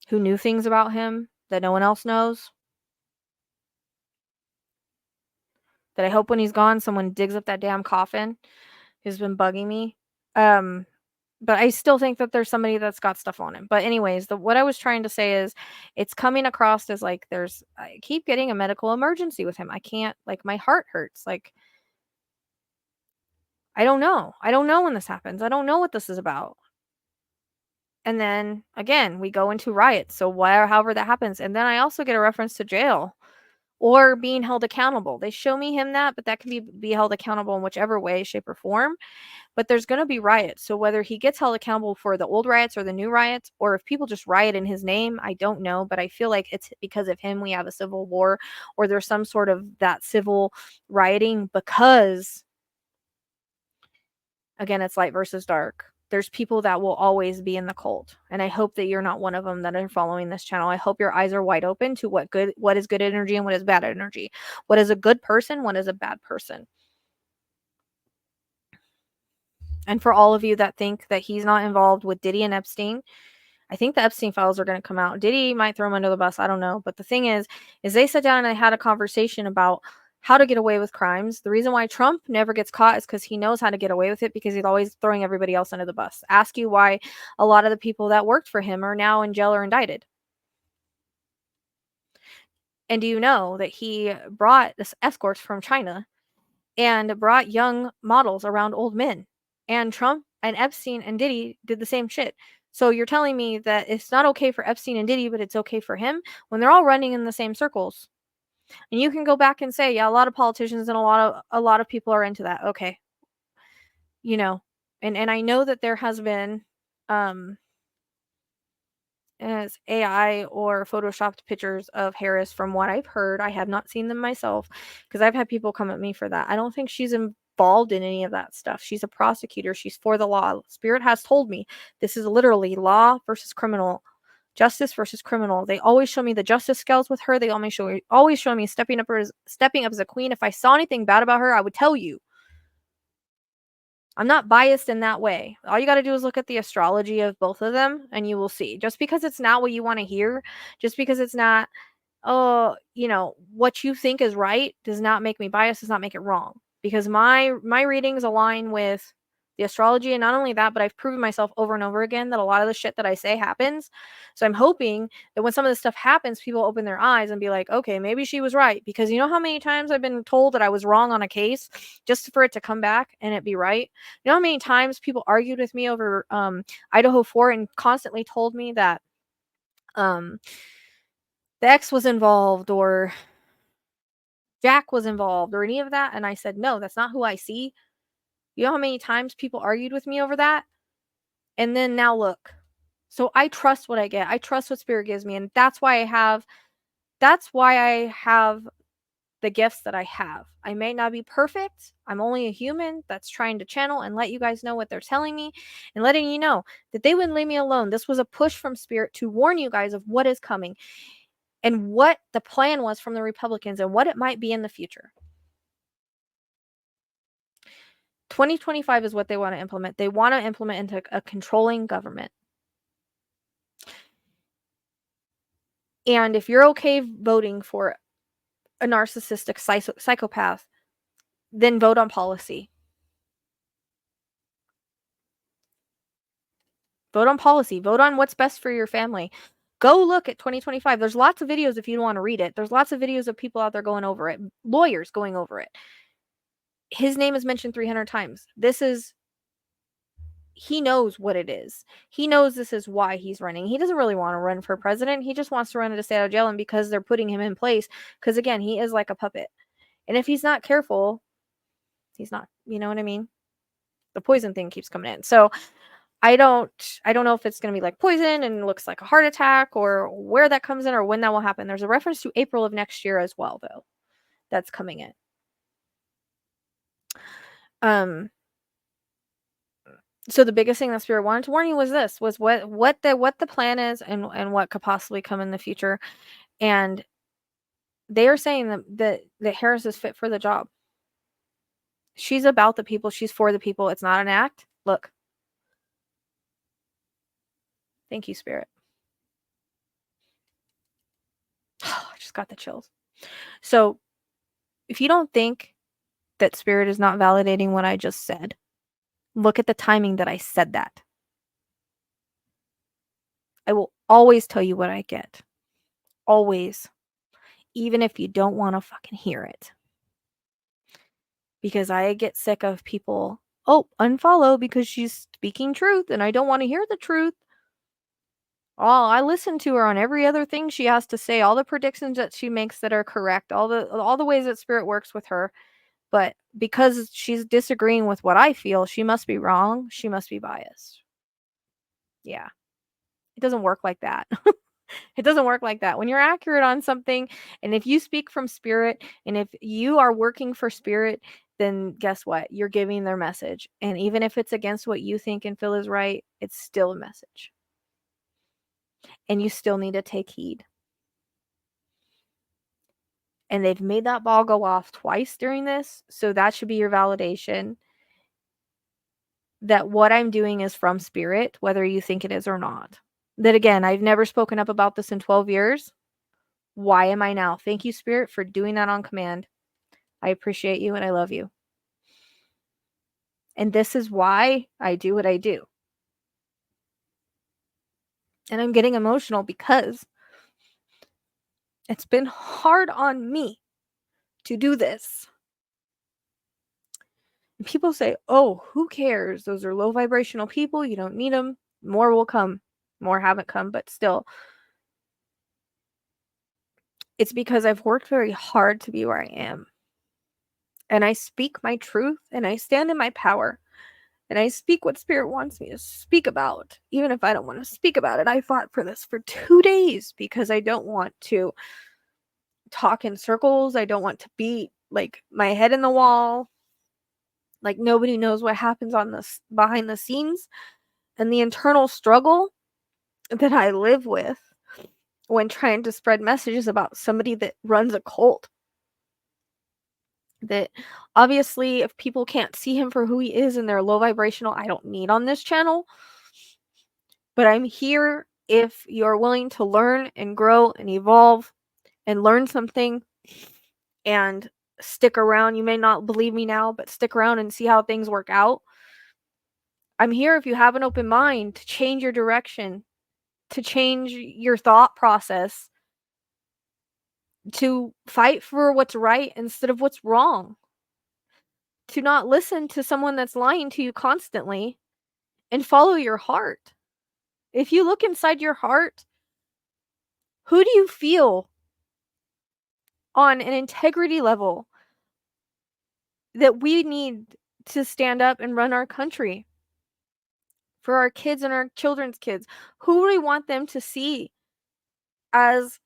who knew things about him that no one else knows. That I hope when he's gone, someone digs up that damn coffin. Who's been bugging me. But I still think that there's somebody that's got stuff on him. But anyways, what I was trying to say is it's coming across as like I keep getting a medical emergency with him. I can't, like, my heart hurts. Like, I don't know. I don't know when this happens. I don't know what this is about. And then again, we go into riots. So however that happens. And then I also get a reference to jail or being held accountable. They show me him that, but that can be held accountable in whichever way, shape, or form. But there's going to be riots. So whether he gets held accountable for the old riots or the new riots, or if people just riot in his name, I don't know. But I feel like it's because of him we have a civil war, or there's some sort of that civil rioting because, again, it's light versus dark. There's people that will always be in the cult. And I hope that you're not one of them that are following this channel. I hope your eyes are wide open to what is good energy and what is bad energy. What is a good person, what is a bad person. And for all of you that think that he's not involved with Diddy and Epstein, I think the Epstein files are going to come out. Diddy might throw him under the bus. I don't know. But the thing is they sat down and they had a conversation about how to get away with crimes. The reason why Trump never gets caught is because he knows how to get away with it, because he's always throwing everybody else under the bus. Ask you why a lot of the people that worked for him are now in jail or indicted. And do you know that he brought this escorts from China and brought young models around old men? And Trump and Epstein and Diddy did the same shit. So you're telling me that it's not okay for Epstein and Diddy, but it's okay for him when they're all running in the same circles. And you can go back and say, yeah, a lot of politicians and a lot of people are into that. Okay. And I know that there has been as AI or photoshopped pictures of Harris from what I've heard. I have not seen them myself because I've had people come at me for that. I don't think she's involved in any of that stuff. She's a prosecutor. She's for the law. Spirit has told me this is literally law versus criminal, justice versus criminal. They always show me the justice scales with her. They always show me stepping up as a queen. If I saw anything bad about her, I would tell you. I'm not biased in that way. All you got to do is look at the astrology of both of them and you will see. Just because it's not what you want to hear, just because it's not, what you think is right does not make me biased, does not make it wrong. Because my readings align with the astrology, and not only that, but I've proven myself over and over again that a lot of the shit that I say happens. So I'm hoping that when some of this stuff happens, people open their eyes and be like, okay, maybe she was right. Because you know how many times I've been told that I was wrong on a case just for it to come back and it be right? You know how many times people argued with me over Idaho 4 and constantly told me that the ex was involved or Jack was involved or any of that? And I said, no, that's not who I see. You know how many times people argued with me over that? And then now look. So I trust what I get. I trust what spirit gives me. And that's why I have the gifts that I have. I may not be perfect. I'm only a human that's trying to channel and let you guys know what they're telling me and letting you know that they wouldn't leave me alone. This was a push from spirit to warn you guys of what is coming and what the plan was from the Republicans and what it might be in the future. 2025 is what they want to implement. They want to implement into a controlling government. And if you're okay voting for a narcissistic psychopath, then vote on policy. Vote on policy. Vote on what's best for your family. Go look at 2025. There's lots of videos if you don't want to read it. There's lots of videos of people out there going over it, lawyers going over it. His name is mentioned 300 times. He knows what it is. He knows this is why he's running. He doesn't really want to run for president. He just wants to run to stay out of jail, and because they're putting him in place, because again, he is like a puppet. And if he's not careful, he's not, you know what I mean? The poison thing keeps coming in. So I don't know if it's going to be like poison and looks like a heart attack or where that comes in or when that will happen. There's a reference to April of next year as well, though. That's coming in. So the biggest thing that spirit wanted to warn you was this, was what the plan is and what could possibly come in the future. And they are saying that Harris is fit for the job. She's about the people. She's for the people. It's not an act. Look. Thank you, Spirit. I just got the chills. So if you don't think that Spirit is not validating what I just said, look at the timing that I said that. I will always tell you what I get. Always. Even if you don't want to fucking hear it. Because I get sick of people, unfollow because she's speaking truth and I don't want to hear the truth. Oh, I listen to her on every other thing she has to say, all the predictions that she makes that are correct, all the ways that spirit works with her. But because she's disagreeing with what I feel, she must be wrong. She must be biased. Yeah. It doesn't work like that. It doesn't work like that. When you're accurate on something, and if you speak from spirit, and if you are working for spirit, then guess what? You're giving their message. And even if it's against what you think and feel is right, it's still a message. And you still need to take heed. And they've made that ball go off twice during this, so that should be your validation that what I'm doing is from spirit, whether you think it is or not. That again, I've never spoken up about this in 12 years. Why am I now? Thank you, Spirit, for doing that on command. I appreciate you and I love you. And this is why I do what I do. And I'm getting emotional because it's been hard on me to do this. And people say, oh, who cares? Those are low vibrational people. You don't need them. More will come. More haven't come, but still. It's because I've worked very hard to be where I am. And I speak my truth and I stand in my power. And I speak what Spirit wants me to speak about. Even if I don't want to speak about it. I fought for this for 2 days because I don't want to talk in circles. I don't want to beat like my head in the wall. Like nobody knows what happens on this behind the scenes. And the internal struggle that I live with when trying to spread messages about somebody that runs a cult. That obviously if people can't see him for who he is and they're low vibrational, I don't need on this channel. But I'm here if you're willing to learn and grow and evolve and learn something and stick around. You may not believe me now, but stick around and see how things work out. I'm here if you have an open mind to change your direction, to change your thought process, to fight for what's right instead of what's wrong, to not listen to someone that's lying to you constantly and follow your heart. If you look inside your heart, who do you feel on an integrity level that we need to stand up and run our country for our kids and our children's kids? Who do we want them to see as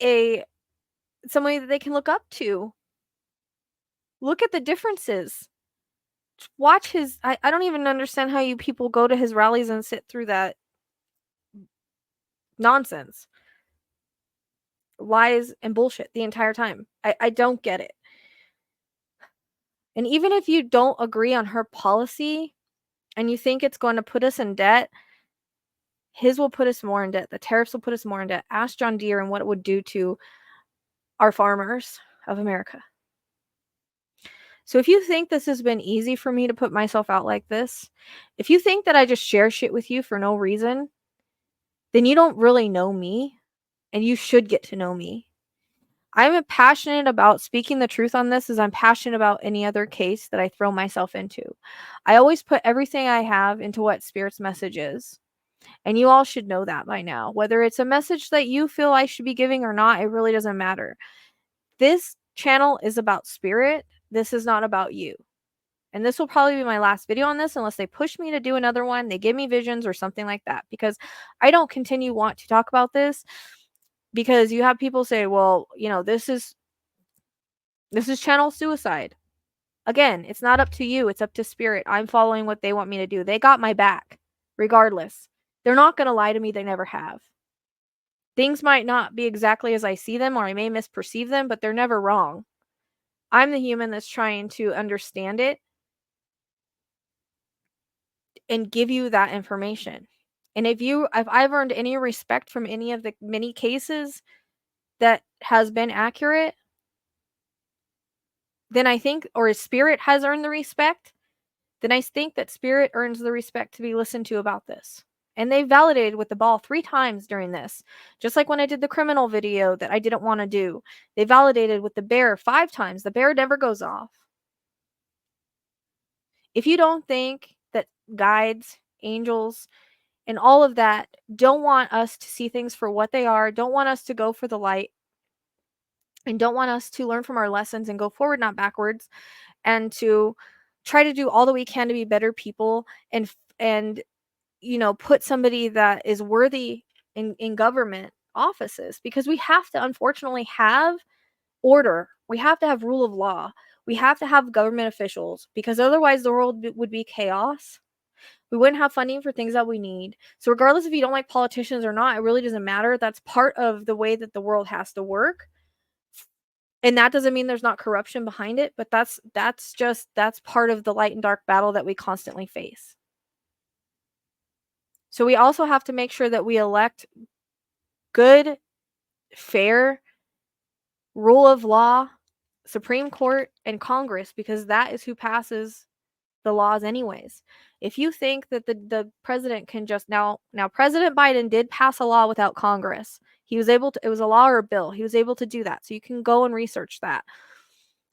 a somebody that they can look up to? Look at the differences. Watch his I don't even understand how you people go to his rallies and sit through that nonsense. Lies and bullshit the entire time. I don't get it. And even if you don't agree on her policy and you think it's going to put us in debt, his will put us more in debt. The tariffs will put us more in debt. Ask John Deere and what it would do to our farmers of America. So if you think this has been easy for me to put myself out like this, if you think that I just share shit with you for no reason, then you don't really know me, and you should get to know me. I'm passionate about speaking the truth on this as I'm passionate about any other case that I throw myself into. I always put everything I have into what Spirit's message is. And you all should know that by now. Whether it's a message that you feel I should be giving or not, it really doesn't matter. This channel is about Spirit. This is not about you. And this will probably be my last video on this unless they push me to do another one, they give me visions or something like that, because I don't continue want to talk about this, because you have people say, well, you know, this is channel suicide. Again, it's not up to you, it's up to Spirit. I'm following what they want me to do. They got my back regardless. They're not going to lie to me, they never have. Things might not be exactly as I see them, or I may misperceive them, but they're never wrong. I'm the human that's trying to understand it and give you that information. And if I've earned any respect from any of the many cases that has been accurate, then I think, or Spirit has earned the respect, then I think that Spirit earns the respect to be listened to about this. And they validated with the ball 3 times during this. Just like when I did the criminal video that I didn't want to do. They validated with the bear 5 times. The bear never goes off. If you don't think that guides, angels, and all of that don't want us to see things for what they are, don't want us to go for the light, and don't want us to learn from our lessons and go forward, not backwards, and to try to do all that we can to be better people, and you know, put somebody that is worthy in government offices, because we have to unfortunately have order. We have to have rule of law. We have to have government officials, because otherwise the world would be chaos. We wouldn't have funding for things that we need. So regardless if you don't like politicians or not, it really doesn't matter. That's part of the way that the world has to work. And that doesn't mean there's not corruption behind it, but that's part of the light and dark battle that we constantly face. So we also have to make sure that we elect good, fair, rule of law, Supreme Court, and Congress, because that is who passes the laws anyways. If you think that the president can just now President Biden did pass a law without Congress. He was able to, it was a law or a bill. He was able to do that. So you can go and research that.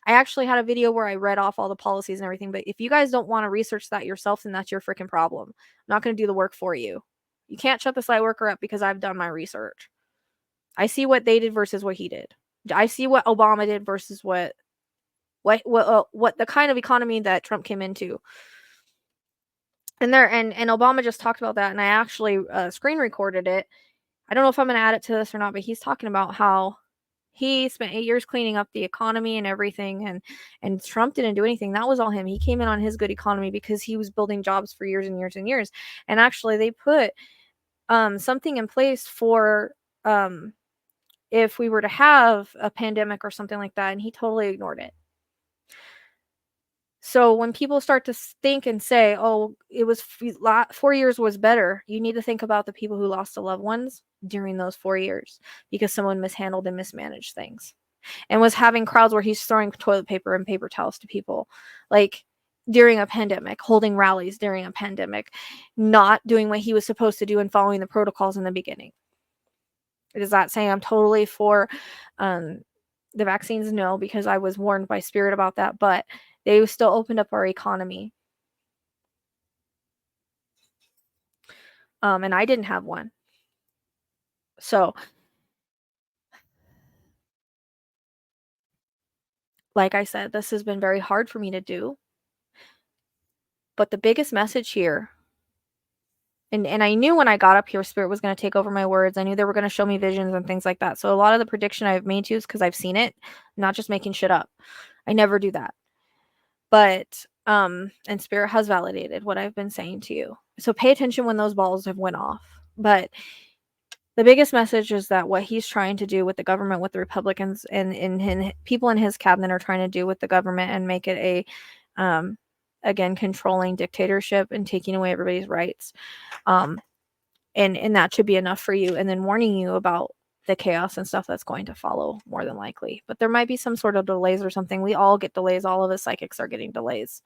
I actually had a video where I read off all the policies and everything, but if you guys don't want to research that yourself, then that's your freaking problem. I'm not going to do the work for you. You can't shut the site worker up because I've done my research. I see what they did versus what he did. I see what Obama did versus what the kind of economy that Trump came into. And Obama just talked about that, and I actually screen recorded it. I don't know if I'm going to add it to this or not, but he's talking about how he spent 8 years cleaning up the economy and everything, and Trump didn't do anything. That was all him. He came in on his good economy because he was building jobs for years and years and years. And actually, they put something in place for if we were to have a pandemic or something like that, and he totally ignored it. So when people start to think and say, oh, it was 4 years was better, you need to think about the people who lost their loved ones during those 4 years because someone mishandled and mismanaged things and was having crowds where he's throwing toilet paper and paper towels to people. Like, during a pandemic, holding rallies during a pandemic, not doing what he was supposed to do and following the protocols in the beginning. Does that say I'm totally for the vaccines? No, because I was warned by Spirit about that, but they still opened up our economy. And I didn't have one. So, like I said, this has been very hard for me to do. But the biggest message here, and I knew when I got up here, Spirit was going to take over my words. I knew they were going to show me visions and things like that. So a lot of the prediction I've made to you is because I've seen it, not just making shit up. I never do that. But and Spirit has validated what I've been saying to you. So pay attention when those balls have went off. But the biggest message is that what he's trying to do with the government, with the Republicans and people in his cabinet are trying to do with the government and make it a again controlling dictatorship and taking away everybody's rights. And that should be enough for you, and then warning you about the chaos and stuff that's going to follow more than likely. But there might be some sort of delays or something. We all get delays. All of us psychics are getting delays.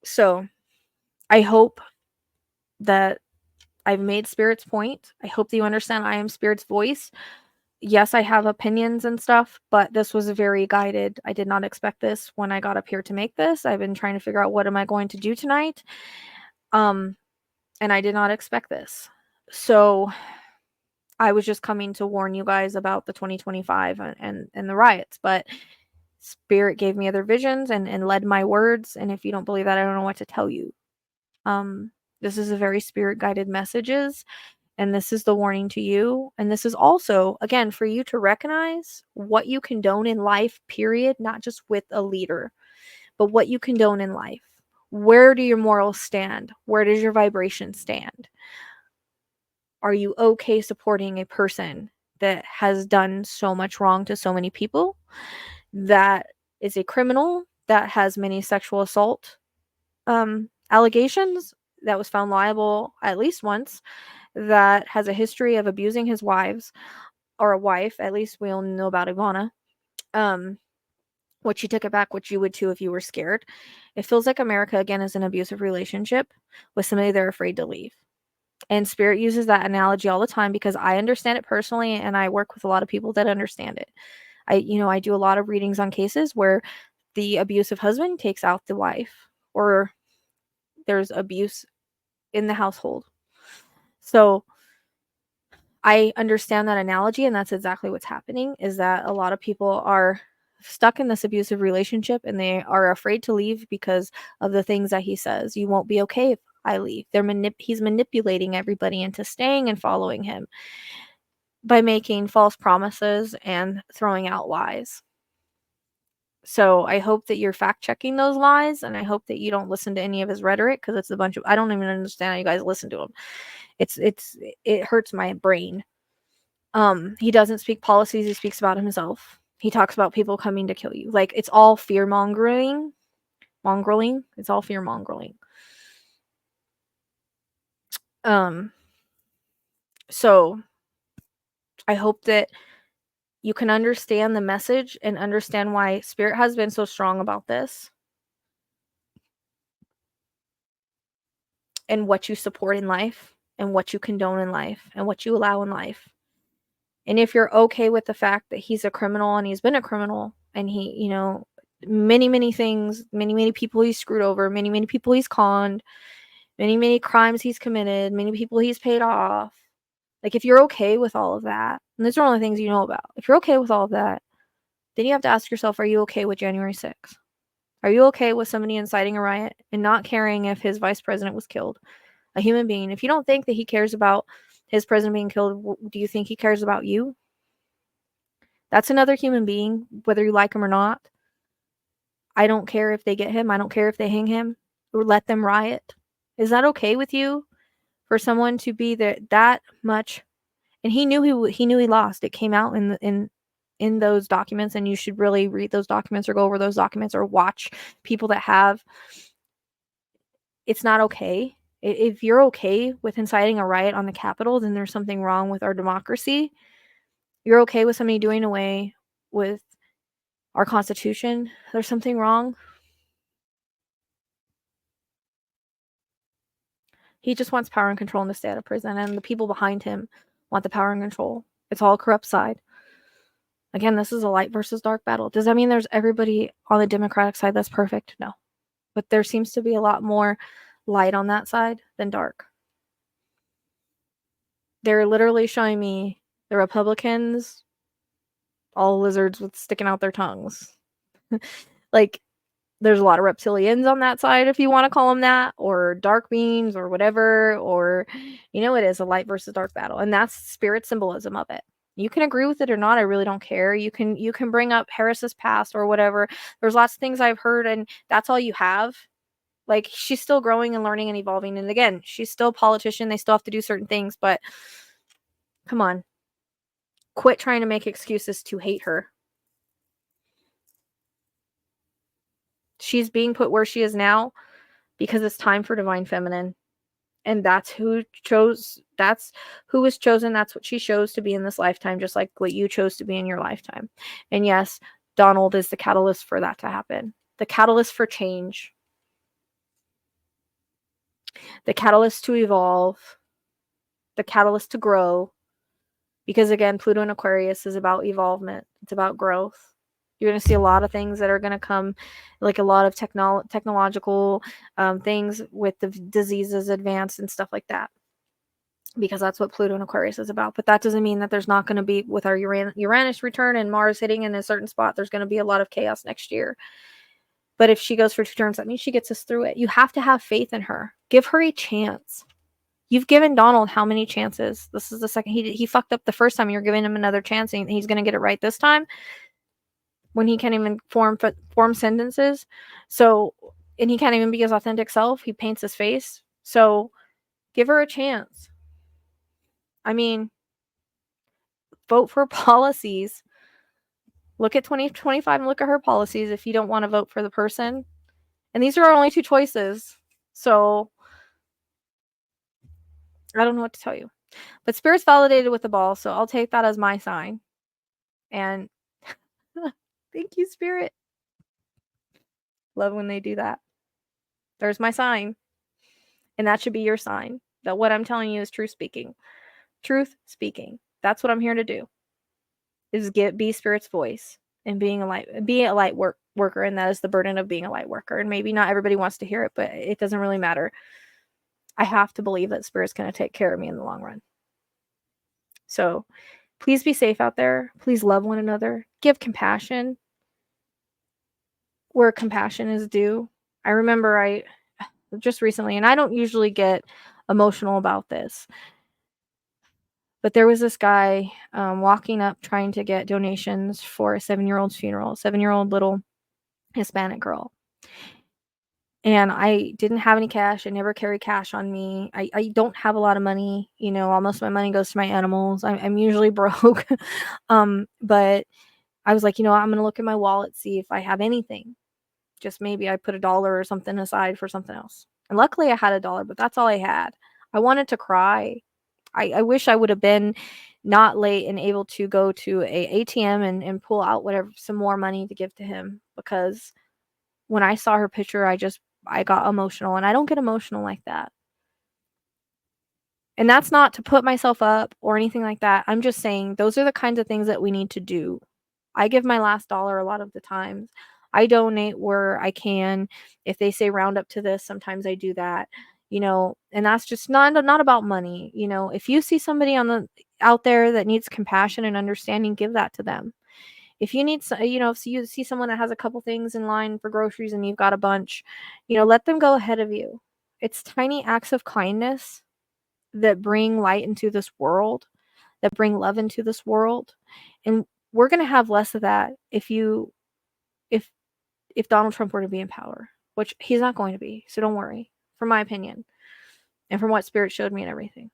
So I hope that I've made Spirit's point. I hope that you understand I am Spirit's voice. Yes, I have opinions and stuff, but this was very guided. I did not expect this when I got up here to make this. I've been trying to figure out what am I going to do tonight. And I did not expect this. So I was just coming to warn you guys about the 2025 and the riots, but Spirit gave me other visions and led my words. And if you don't believe that, I don't know what to tell you. This is a very Spirit guided messages, and this is the warning to you. And this is also, again, for you to recognize what you condone in life, period, not just with a leader, but what you condone in life. Where do your morals stand? Where does your vibration stand? Are you okay supporting a person that has done so much wrong to so many people, that is a criminal, that has many sexual assault allegations, that was found liable at least once, that has a history of abusing his wives, or a wife, at least we all know about Ivana, which you took it back, which you would too if you were scared. It feels like America, again, is an abusive relationship with somebody they're afraid to leave. And Spirit uses that analogy all the time because I understand it personally, and I work with a lot of people that understand it. I do a lot of readings on cases where the abusive husband takes out the wife, or there's abuse in the household. So I understand that analogy, and that's exactly what's happening, is that a lot of people are stuck in this abusive relationship and they are afraid to leave because of the things that he says. You won't be okay if I leave. He's manipulating everybody into staying and following him by making false promises and throwing out lies. So I hope that you're fact checking those lies, and I hope that you don't listen to any of his rhetoric, because it's a bunch of, I don't even understand how you guys listen to him. It hurts my brain. He doesn't speak policies, he speaks about himself. He talks about people coming to kill you. Like, it's all fear mongering. It's all fear mongering. So I hope that you can understand the message and understand why Spirit has been so strong about this, and what you support in life, and what you condone in life, and what you allow in life. And if you're okay with the fact that he's a criminal and he's been a criminal, and he, many things, many people he's screwed over, many people he's conned, many crimes he's committed, many people he's paid off. Like, if you're okay with all of that, and these are only things you know about, if you're okay with all of that, then you have to ask yourself, are you okay with January 6th? Are you okay with somebody inciting a riot and not caring if his vice president was killed? A human being. If you don't think that he cares about his president being killed, do you think he cares about you? That's another human being, whether you like him or not. I don't care if they get him. I don't care if they hang him or let them riot. Is that okay with you? For someone to be that much, and he knew he lost. It came out in those documents, and you should really read those documents or go over those documents or watch people that have. It's not okay. If you're okay with inciting a riot on the Capitol, then there's something wrong with our democracy. You're okay with somebody doing away with our Constitution, there's something wrong. He just wants power and control and to stay out of prison, and the people behind him want the power and control. It's all a corrupt side. Again, this is a light versus dark battle. Does that mean there's everybody on the Democratic side that's perfect? No. But there seems to be a lot more light on that side than dark. They're literally showing me the Republicans, all lizards with sticking out their tongues. Like, there's a lot of reptilians on that side, if you want to call them that, or dark beings or whatever, or, you know, it is a light versus dark battle. And that's spirit symbolism of it. You can agree with it or not. I really don't care. You can bring up Harris's past or whatever. There's lots of things I've heard, and that's all you have. Like, she's still growing and learning and evolving. And again, she's still a politician. They still have to do certain things, but come on. Quit trying to make excuses to hate her. She's being put where she is now because it's time for divine feminine. And that's who chose, that's who was chosen. That's what she chose to be in this lifetime, just like what you chose to be in your lifetime. And yes, Donald is the catalyst for that to happen. The catalyst for change. The catalyst to evolve. The catalyst to grow. Because again, Pluto and Aquarius is about evolvement. It's about growth. You're going to see a lot of things that are going to come, like a lot of technological things with the diseases advanced and stuff like that. Because that's what Pluto and Aquarius is about. But that doesn't mean that there's not going to be, with our Uranus return and Mars hitting in a certain spot, there's going to be a lot of chaos next year. But if she goes for 2 turns, that means she gets us through it. You have to have faith in her. Give her a chance. You've given Donald how many chances? This is the second. He fucked up the first time. You're giving him another chance, and he's going to get it right this time when he can't even form sentences. So, and he can't even be his authentic self. He paints his face. So give her a chance. I mean, vote for policies. Look at 2025 and look at her policies if you don't want to vote for the person. And these are our only 2 choices. So I don't know what to tell you. But Spirit's validated with the ball, so I'll take that as my sign. And thank you, Spirit. Love when they do that. There's my sign. And that should be your sign. That what I'm telling you is truth speaking. Truth speaking. That's what I'm here to do. Is be Spirit's voice and be a light worker, and that is the burden of being a light worker. And maybe not everybody wants to hear it, but it doesn't really matter. I have to believe that Spirit's going to take care of me in the long run. So please be safe out there. Please love one another. Give compassion where compassion is due. I remember I just recently, and I don't usually get emotional about this, but there was this guy walking up trying to get donations for a 7-year-old's funeral, 7-year-old little Hispanic girl. And I didn't have any cash. I never carry cash on me. I don't have a lot of money. You know, almost of my money goes to my animals. I'm usually broke. But I was like, you know, I'm going to look in my wallet, see if I have anything. Just maybe I put $1 or something aside for something else. And luckily I had $1, but that's all I had. I wanted to cry. I wish I would have been not late and able to go to a ATM and pull out some more money to give to him, because when I saw her picture, I got emotional, and I don't get emotional like that. And that's not to put myself up or anything like that. I'm just saying those are the kinds of things that we need to do. I give my last dollar a lot of the times. I donate where I can. If they say round up to this, sometimes I do that, you know, and that's just not about money. You know, if you see somebody out there that needs compassion and understanding, give that to them. If you need, you know, if you see someone that has a couple things in line for groceries and you've got a bunch, you know, let them go ahead of you. It's tiny acts of kindness that bring light into this world, that bring love into this world. And we're going to have less of that if Donald Trump were to be in power, which he's not going to be. So don't worry, from my opinion and from what Spirit showed me and everything.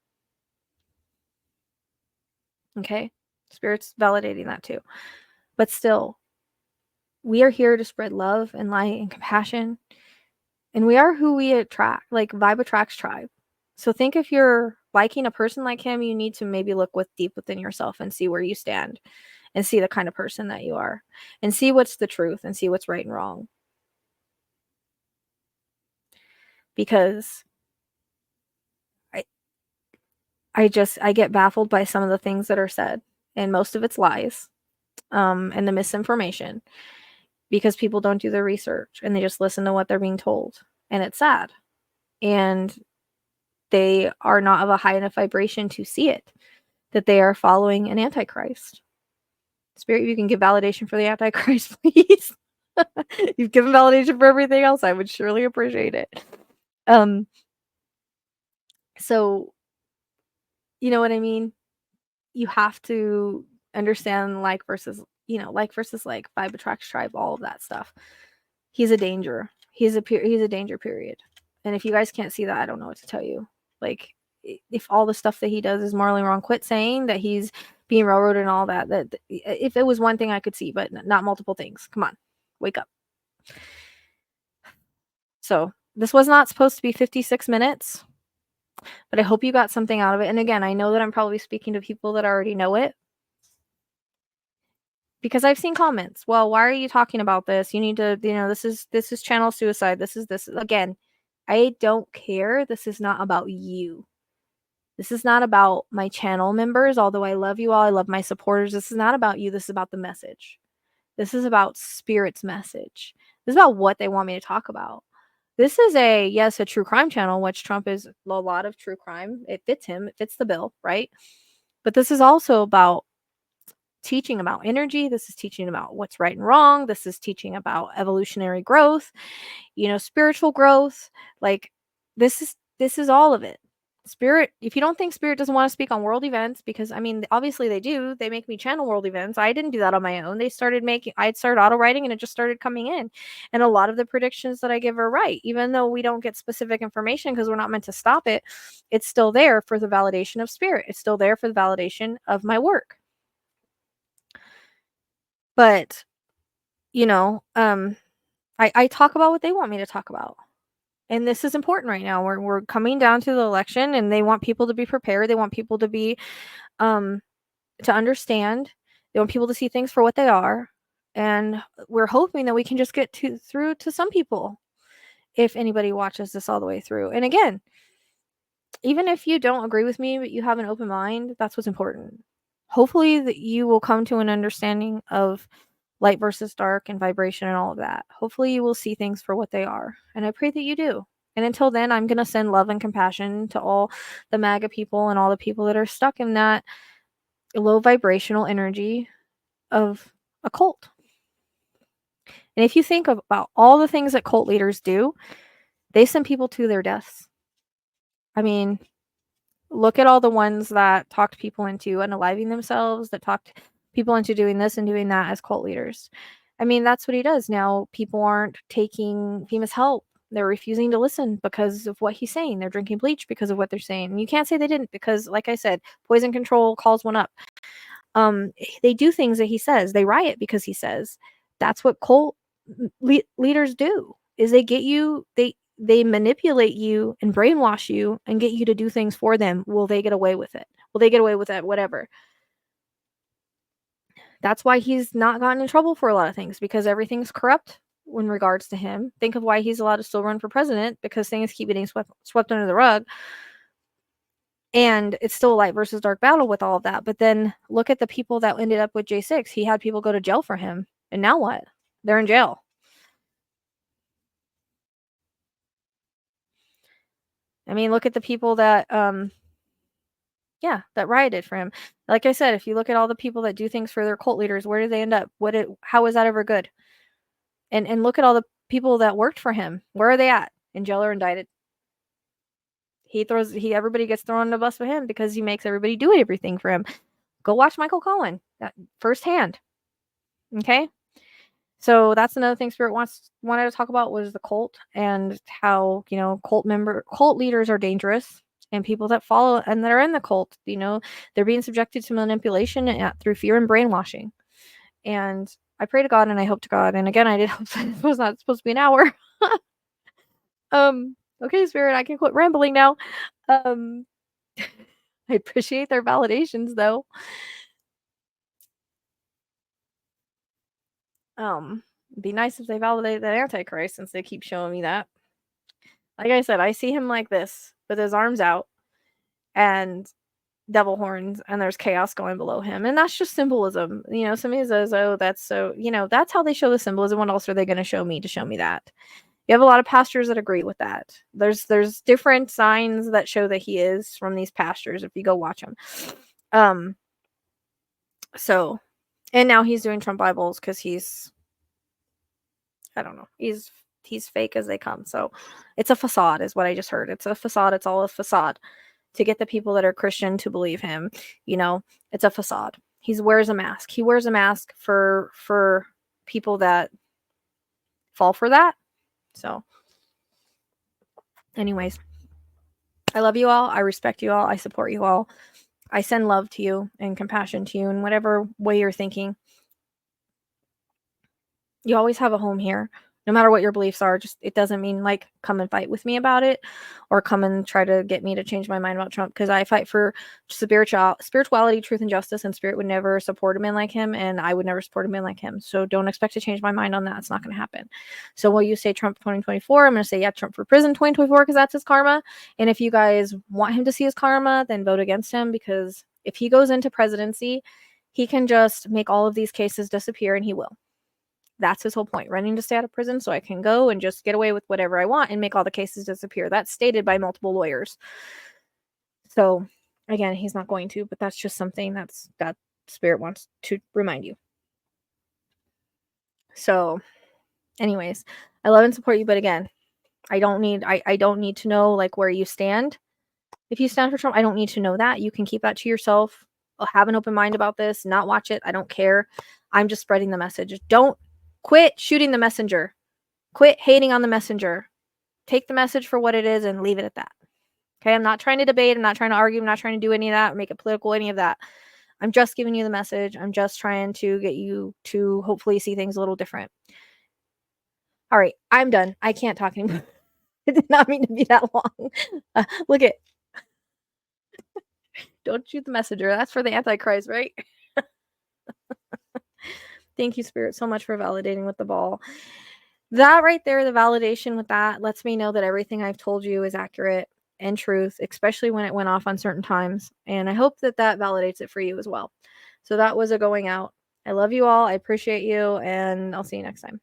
Okay? Spirit's validating that too. But still, we are here to spread love and light and compassion. And we are who we attract. Like, vibe attracts tribe. So think if you're liking a person like him, you need to maybe look deep within yourself and see where you stand and see the kind of person that you are, and see what's the truth, and see what's right and wrong. Because I get baffled by some of the things that are said, and most of it's lies, and the misinformation, because people don't do their research and they just listen to what they're being told, and it's sad. And they are not of a high enough vibration to see it, that they are following an antichrist. Spirit, you can give validation for the antichrist, please. You've given validation for everything else. I would surely appreciate it. So you know what I mean? You have to understand like versus like, vibe attracts tribe, all of that stuff. He's a danger. He's a danger, period. And if you guys can't see that, I don't know what to tell you. Like, if all the stuff that he does is morally wrong, quit saying that he's being railroaded and all that. That if it was one thing I could see, but not multiple things. Come on, wake up. So this was not supposed to be 56 minutes, but I hope you got something out of it. And again, I know that I'm probably speaking to people that already know it, because I've seen comments. Well, why are you talking about this? You need to, this is channel suicide. This again, I don't care. This is not about you. This is not about my channel members, although I love you all. I love my supporters. This is not about you. This is about the message. This is about Spirit's message. This is about what they want me to talk about. This is a true crime channel, which Trump is a lot of true crime. It fits him. It fits the bill, right? But this is also about teaching about energy. This is teaching about what's right and wrong. This is teaching about evolutionary growth, spiritual growth. Like, this is all of it. Spirit, if you don't think Spirit doesn't want to speak on world events, because I mean, obviously they do. They make me channel world events. I didn't do that on my own. I'd started auto writing, and it just started coming in. And a lot of the predictions that I give are right, even though we don't get specific information because we're not meant to stop it. It's still there for the validation of Spirit. It's still there for the validation of my work. But I talk about what they want me to talk about. And this is important right now. We're coming down to the election, and they want people to be prepared. They want people to be to understand. They want people to see things for what they are. And we're hoping that we can just get through to some people, if anybody watches this all the way through. And again, even if you don't agree with me, but you have an open mind, that's what's important. Hopefully that you will come to an understanding of light versus dark and vibration and all of that. Hopefully you will see things for what they are. And I pray that you do. And until then, I'm going to send love and compassion to all the MAGA people and all the people that are stuck in that low vibrational energy of a cult. And if you think about all the things that cult leaders do, they send people to their deaths. I mean, look at all the ones that talked people into unaliving themselves, that talked people into doing this and doing that as cult leaders. I mean, that's what he does. Now, people aren't taking FEMA's help. They're refusing to listen because of what he's saying. They're drinking bleach because of what they're saying. And you can't say they didn't, because, like I said, poison control calls one up. They do things that he says. They riot because he says. That's what cult leaders do. Is they get you, they manipulate you and brainwash you and get you to do things for them. Will they get away with it? Will they get away with it? Whatever. That's why he's not gotten in trouble for a lot of things, because everything's corrupt in regards to him. Think of why he's allowed to still run for president, because things keep getting swept under the rug. And it's still a light versus dark battle with all of that. But then look at the people that ended up with J6. He had people go to jail for him. And now what? They're in jail. I mean, look at the people that that rioted for him. Like I said, if you look at all the people that do things for their cult leaders, where do they end up? How is that ever good? And look at all the people that worked for him. Where are they at? In jail or indicted? Everybody gets thrown on the bus with him because he makes everybody do everything for him. Go watch Michael Cohen firsthand. Okay? So that's another thing Spirit wanted to talk about, was the cult, and how, cult leaders are dangerous, and people that follow and that are in the cult, they're being subjected to manipulation through fear and brainwashing. And I pray to God and I hope to God. And again, I did hope that it was not supposed to be an hour. Okay, Spirit, I can quit rambling now. I appreciate their validations, though. It'd be nice if they validate that Antichrist since they keep showing me that. Like I said, I see him like this, with his arms out and devil horns, and there's chaos going below him. And that's just symbolism. Somebody says, oh, that's so, that's how they show the symbolism. What else are they going to show me that? You have a lot of pastors that agree with that. There's different signs that show that he is from these pastors if you go watch them. So, and now he's doing Trump Bibles because I don't know, he's fake as they come. So it's a facade is what I just heard. It's a facade. It's all a facade to get the people that are Christian to believe him. It's a facade. He wears a mask. He wears a mask for people that fall for that. So anyways, I love you all. I respect you all. I support you all. I send love to you and compassion to you in whatever way you're thinking. You always have a home here. No matter what your beliefs are, just it doesn't mean like come and fight with me about it or come and try to get me to change my mind about Trump, because I fight for spirituality, truth, and justice, and Spirit would never support a man like him, and I would never support a man like him. So don't expect to change my mind on that. It's not going to happen. So while you say Trump 2024, I'm going to say, yeah, Trump for prison 2024, because that's his karma. And if you guys want him to see his karma, then vote against him, because if he goes into presidency, he can just make all of these cases disappear, and he will. That's his whole point, running to stay out of prison so I can go and just get away with whatever I want and make all the cases disappear. That's stated by multiple lawyers. So, again, he's not going to, but that's just something that Spirit wants to remind you. So, anyways, I love and support you, but again, I don't need to know like where you stand. If you stand for Trump, I don't need to know that. You can keep that to yourself. I'll have an open mind about this, not watch it. I don't care. I'm just spreading the message. Don't quit shooting the messenger. Quit hating on the messenger. Take the message for what it is and leave it at that. Okay, I'm not trying to debate. I'm not trying to argue. I'm not trying to do any of that or make it political, any of that. I'm just giving you the message. I'm just trying to get you to hopefully see things a little different. All right, I'm done. I can't talk anymore. It did not mean to be that long. Look at. Don't shoot the messenger. That's for the Antichrist, right? Thank you, Spirit, so much for validating with the ball. That right there, the validation with that lets me know that everything I've told you is accurate and truth, especially when it went off on certain times. And I hope that validates it for you as well. So that was a going out. I love you all. I appreciate you, and I'll see you next time.